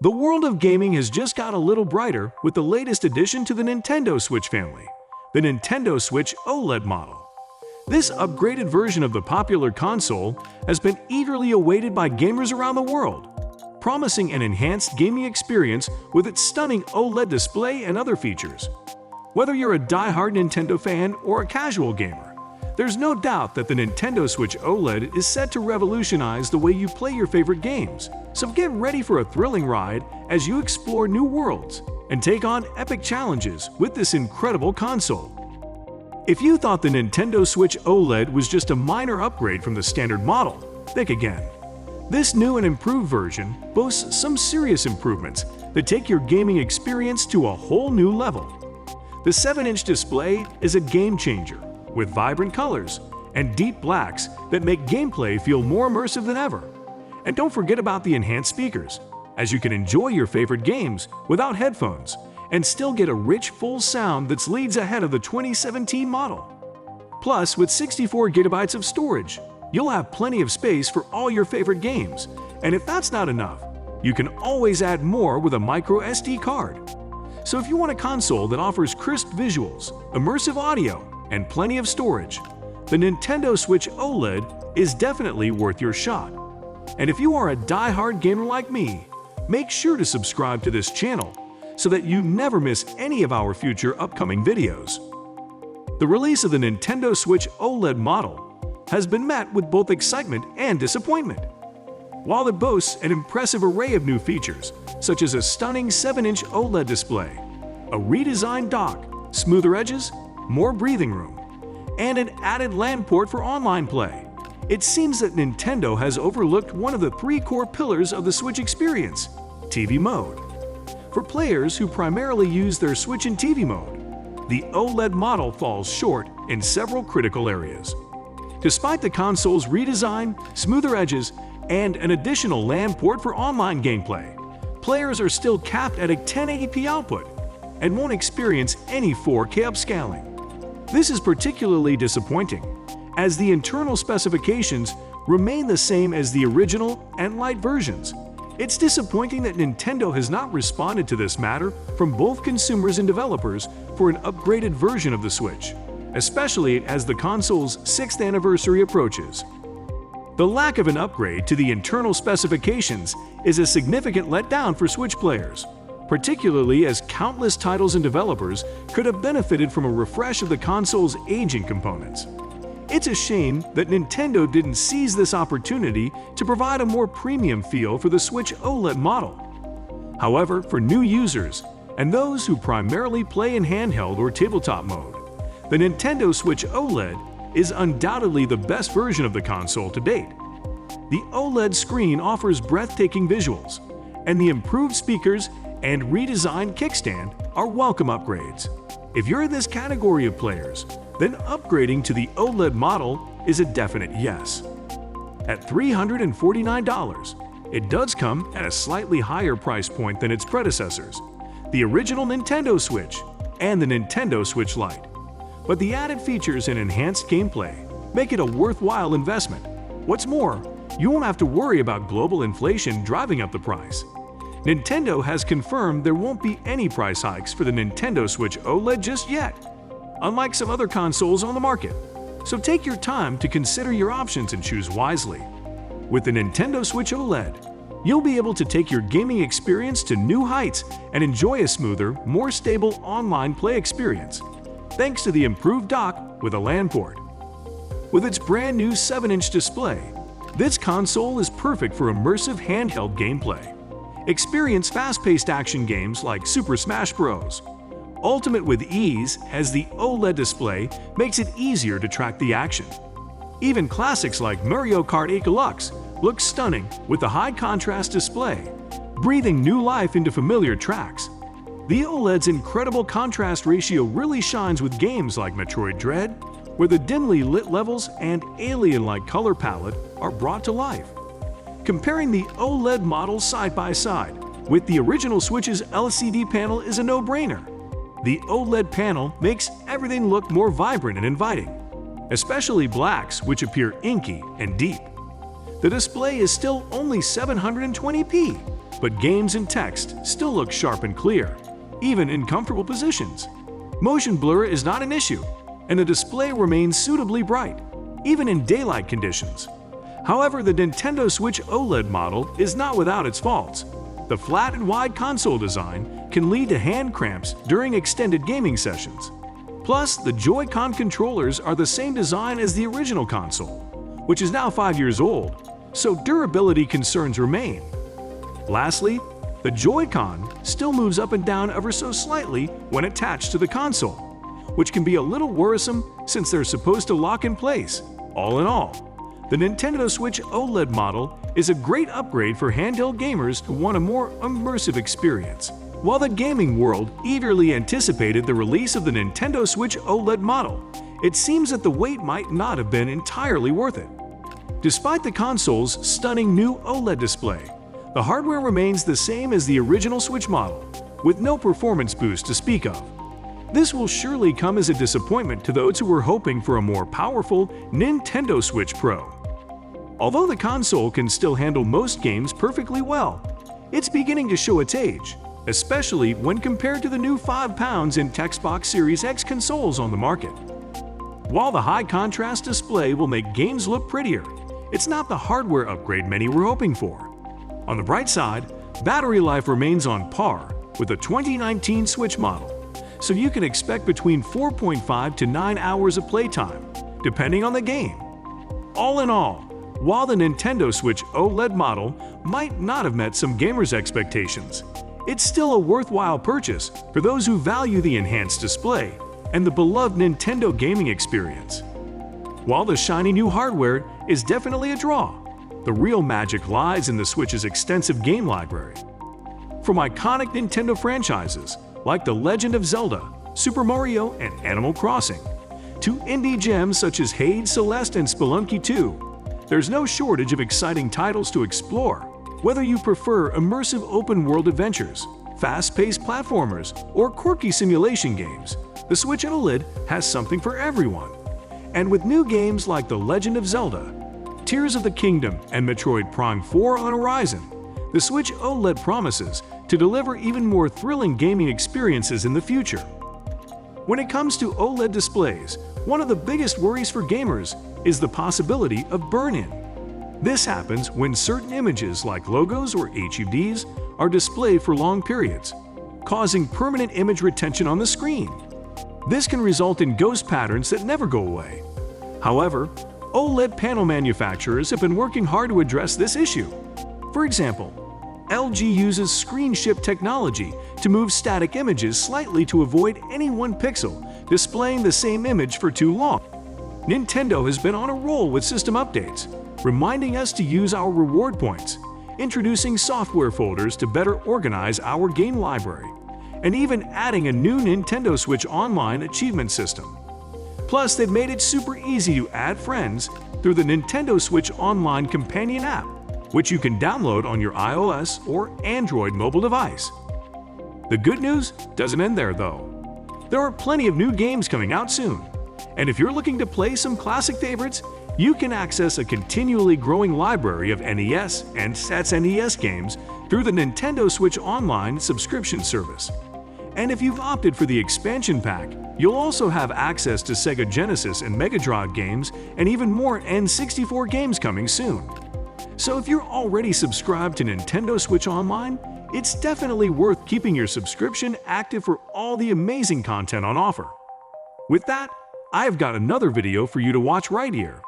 The world of gaming has just got a little brighter with the latest addition to the Nintendo Switch family, the Nintendo Switch OLED model. This upgraded version of the popular console has been eagerly awaited by gamers around the world, promising an enhanced gaming experience with its stunning OLED display and other features. Whether you're a die-hard Nintendo fan or a casual gamer, there's no doubt that the Nintendo Switch OLED is set to revolutionize the way you play your favorite games. So get ready for a thrilling ride as you explore new worlds and take on epic challenges with this incredible console. If you thought the Nintendo Switch OLED was just a minor upgrade from the standard model, think again. This new and improved version boasts some serious improvements that take your gaming experience to a whole new level. The 7-inch display is a game changer, with vibrant colors and deep blacks that make gameplay feel more immersive than ever. And don't forget about the enhanced speakers, as you can enjoy your favorite games without headphones and still get a rich, full sound that's leagues ahead of the 2017 model. Plus, with 64 GB of storage, you'll have plenty of space for all your favorite games. And if that's not enough, you can always add more with a micro SD card. So if you want a console that offers crisp visuals, immersive audio, and plenty of storage, the Nintendo Switch OLED is definitely worth your shot. And if you are a die-hard gamer like me, make sure to subscribe to this channel so that you never miss any of our future upcoming videos. The release of the Nintendo Switch OLED model has been met with both excitement and disappointment. While it boasts an impressive array of new features, such as a stunning 7-inch OLED display, a redesigned dock, smoother edges, more breathing room, and an added LAN port for online play, it seems that Nintendo has overlooked one of the 3 core pillars of the Switch experience: TV mode. For players who primarily use their Switch in TV mode, the OLED model falls short in several critical areas. Despite the console's redesign, smoother edges, and an additional LAN port for online gameplay, players are still capped at a 1080p output and won't experience any 4K upscaling. This is particularly disappointing, as the internal specifications remain the same as the original and light versions. It's disappointing that Nintendo has not responded to this matter from both consumers and developers for an upgraded version of the Switch, especially as the console's 6th anniversary approaches. The lack of an upgrade to the internal specifications is a significant letdown for Switch players, particularly as countless titles and developers could have benefited from a refresh of the console's aging components. It's a shame that Nintendo didn't seize this opportunity to provide a more premium feel for the Switch OLED model. However, for new users and those who primarily play in handheld or tabletop mode, the Nintendo Switch OLED is undoubtedly the best version of the console to date. The OLED screen offers breathtaking visuals, and the improved speakers and redesigned kickstand are welcome upgrades. If you're in this category of players, then upgrading to the OLED model is a definite yes. At $349, it does come at a slightly higher price point than its predecessors, the original Nintendo Switch and the Nintendo Switch Lite. But the added features and enhanced gameplay make it a worthwhile investment. What's more, you won't have to worry about global inflation driving up the price. Nintendo has confirmed there won't be any price hikes for the Nintendo Switch OLED just yet, unlike some other consoles on the market. So take your time to consider your options and choose wisely. With the Nintendo Switch OLED, you'll be able to take your gaming experience to new heights and enjoy a smoother, more stable online play experience, thanks to the improved dock with a LAN port. With its brand new 7-inch display, this console is perfect for immersive handheld gameplay. Experience fast-paced action games like Super Smash Bros. Ultimate with ease, as the OLED display makes it easier to track the action. Even classics like Mario Kart 8 Deluxe look stunning with the high-contrast display, breathing new life into familiar tracks. The OLED's incredible contrast ratio really shines with games like Metroid Dread, where the dimly lit levels and alien-like color palette are brought to life. Comparing the OLED models side by side with the original Switch's LCD panel is a no-brainer. The OLED panel makes everything look more vibrant and inviting, especially blacks, which appear inky and deep. The display is still only 720p, but games and text still look sharp and clear, even in comfortable positions. Motion blur is not an issue, and the display remains suitably bright, even in daylight conditions. However, the Nintendo Switch OLED model is not without its faults. The flat and wide console design can lead to hand cramps during extended gaming sessions. Plus, the Joy-Con controllers are the same design as the original console, which is now 5 years old, so durability concerns remain. Lastly, the Joy-Con still moves up and down ever so slightly when attached to the console, which can be a little worrisome since they're supposed to lock in place. All in all, the Nintendo Switch OLED model is a great upgrade for handheld gamers who want a more immersive experience. While the gaming world eagerly anticipated the release of the Nintendo Switch OLED model, it seems that the wait might not have been entirely worth it. Despite the console's stunning new OLED display, the hardware remains the same as the original Switch model, with no performance boost to speak of. This will surely come as a disappointment to those who were hoping for a more powerful Nintendo Switch Pro. Although the console can still handle most games perfectly well, it's beginning to show its age, especially when compared to the new £5 in Xbox Series X consoles on the market. While the high-contrast display will make games look prettier, it's not the hardware upgrade many were hoping for. On the bright side, battery life remains on par with the 2019 Switch model, so you can expect between 4.5 to 9 hours of playtime, depending on the game. All in all, while the Nintendo Switch OLED model might not have met some gamers' expectations, it's still a worthwhile purchase for those who value the enhanced display and the beloved Nintendo gaming experience. While the shiny new hardware is definitely a draw, the real magic lies in the Switch's extensive game library. From iconic Nintendo franchises like The Legend of Zelda, Super Mario, and Animal Crossing, to indie gems such as Hades, Celeste, and Spelunky 2, there's no shortage of exciting titles to explore. Whether you prefer immersive open-world adventures, fast-paced platformers, or quirky simulation games, the Switch OLED has something for everyone. And with new games like The Legend of Zelda, Tears of the Kingdom, and Metroid Prime 4 on horizon, the Switch OLED promises to deliver even more thrilling gaming experiences in the future. When it comes to OLED displays, one of the biggest worries for gamers is the possibility of burn-in. This happens when certain images like logos or HUDs are displayed for long periods, causing permanent image retention on the screen. This can result in ghost patterns that never go away. However, OLED panel manufacturers have been working hard to address this issue. For example, LG uses screen shift technology to move static images slightly to avoid any one pixel displaying the same image for too long. Nintendo has been on a roll with system updates, reminding us to use our reward points, introducing software folders to better organize our game library, and even adding a new Nintendo Switch Online achievement system. Plus, they've made it super easy to add friends through the Nintendo Switch Online companion app, which you can download on your iOS or Android mobile device. The good news doesn't end there, though. There are plenty of new games coming out soon, and if you're looking to play some classic favorites, you can access a continually growing library of NES and SNES games through the Nintendo Switch Online subscription service. And if you've opted for the expansion pack, you'll also have access to Sega Genesis and Mega Drive games and even more N64 games coming soon. So if you're already subscribed to Nintendo Switch Online, it's definitely worth keeping your subscription active for all the amazing content on offer. With that, I've got another video for you to watch right here.